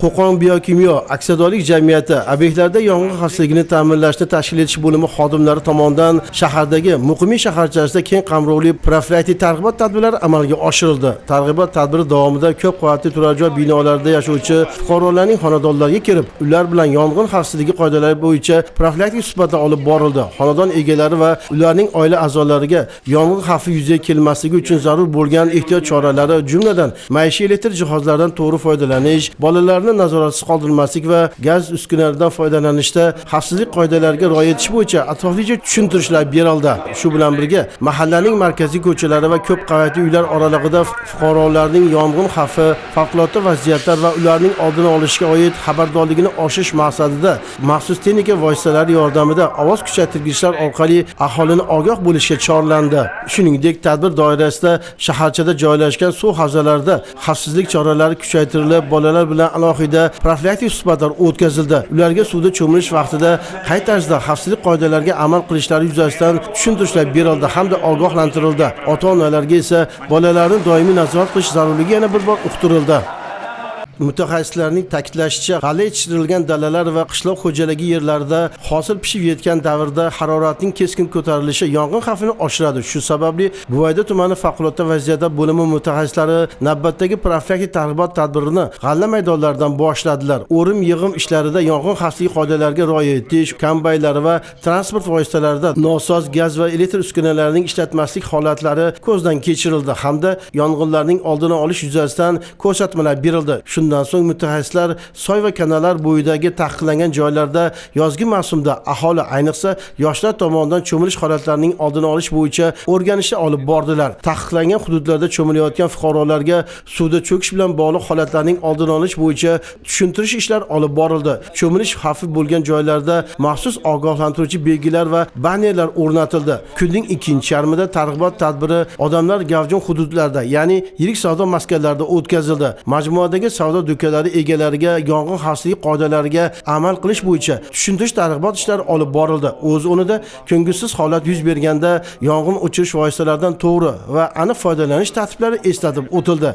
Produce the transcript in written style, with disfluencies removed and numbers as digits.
Qo'qon biokimyo aksiyadorlik jamiyati obyektlarda yong'in xavfsizligini ta'minlashni tashkil etish bo'limi xodimlari tomonidan shahardagi Muqimiy shaharchasida keng qamrovli profilaktik targ'ibot tadbirlari amalga oshirildi. Targ'ibot tadbiri davomida ko'p qavatli turar joy binolarida yashovchi fuqarolarning xonadonlariga kirib, ular bilan yong'in xavfsizligi qoidalari bo'yicha profilaktik suhbatlar olib borildi. Xonadon egalari va ularning oila a'zolariga yong'in xavfi yuzaga kelmasligi uchun zarur bo'lgan ehtiyot choralari, jumladan maishiy elektr jihozlardan to'g'ri foydalanish, bolalarni nazoratsiz qoldirmaslik va gaz uskunalaridan foydalanishda xavfsizlik qoidalariga rioya etish bo'yicha atroflicha tushuntirishlar berildi. Shu bilan birga mahallaning markaziy ko'chalari va ko'p qavatli uylar oralig'ida fuqarolarning yong'in xavfi, favqulodda vaziyatlar va ularning oldini olishga oid xabardorligini oshirish maqsadida maxsus texnika vositalari yordamida ovoz kuchaytirgichlar orqali aholini ogoh bo'lishga chorlandi. Shuningdek, tadbir doirasida shaharchada joylashgan suv havzalarida xavfsizlik choralari kuchaytirilib, bolalar bilan alohida profilaktik suhbatlar o'tkazildi. Ularga suvda cho'milish vaqtida qay tarzda xavfsizlik qoidalariga amal qilishlari yuzasidan tushuntirishlar berildi hamda ogohlantirildi. Ota-onalarga esa bolalarni doimiy nazorat qilish zarurligi yana bir bor uqtirildi. Mutaxassislarning ta'kidlashicha, g'alla yetishtirilgan dalalar va qishloq xo'jaligi yerlarida hosil pishib yetgan davrda haroratning keskin ko'tarilishi yong'in xavfini oshiradi. Shu sababli Buvayda tumani favqulodda vaziyatlar bo'limi mutaxassislari navbatdagi profilaktik targ'ibot tadbirini g'alla maydonlaridan boshladilar. O'rim yig'im ishlarida yong'in xavfsizligi qoidalariga rioya etish, kombaynlar va transport vositalarida nosoz gaz va elektr uskunalarining ishlatmaslik holatlari ko'zdan kechirildi hamda yong'inlarning oldini olish yuzasidan ko'rsatmalar berildi. Shundan so'ng mutaxassislar soy va kanallar bo'yidagi taqiqlangan joylarda yozgi mavsumda aholi, ayniqsa yoshlar tomonidan cho'milish holatlarining oldini olish bo'yicha o'rganishlar olib bordilar. Taqiqlangan hududlarda cho'milayotgan fuqarolarga suvda cho'kish bilan bog'liq holatlarning oldini olish bo'yicha tushuntirish ishlar olib borildi. Cho'milish xavfi bo'lgan joylarda maxsus ogohlantiruvchi belgilar va bannerlar o'rnatildi. Kunning ikkinchi yarmida targ'ibot tadbiri odamlar gavjum hududlarda, ya'ni yirik savdo maskanlarida o'tkazildi. Majmuadagi savdo do'konlari egalariga yong'in xavfsizligi qoidalariga amal qilish bo'yicha tushuntirish targ'ibot ishlari olib borildi. O'z o'rnida ko'ngilsiz holat yuz berganda yong'in o'chirish vositalaridan to'g'ri va aniq foydalanish tartiblari eslatib o'tildi.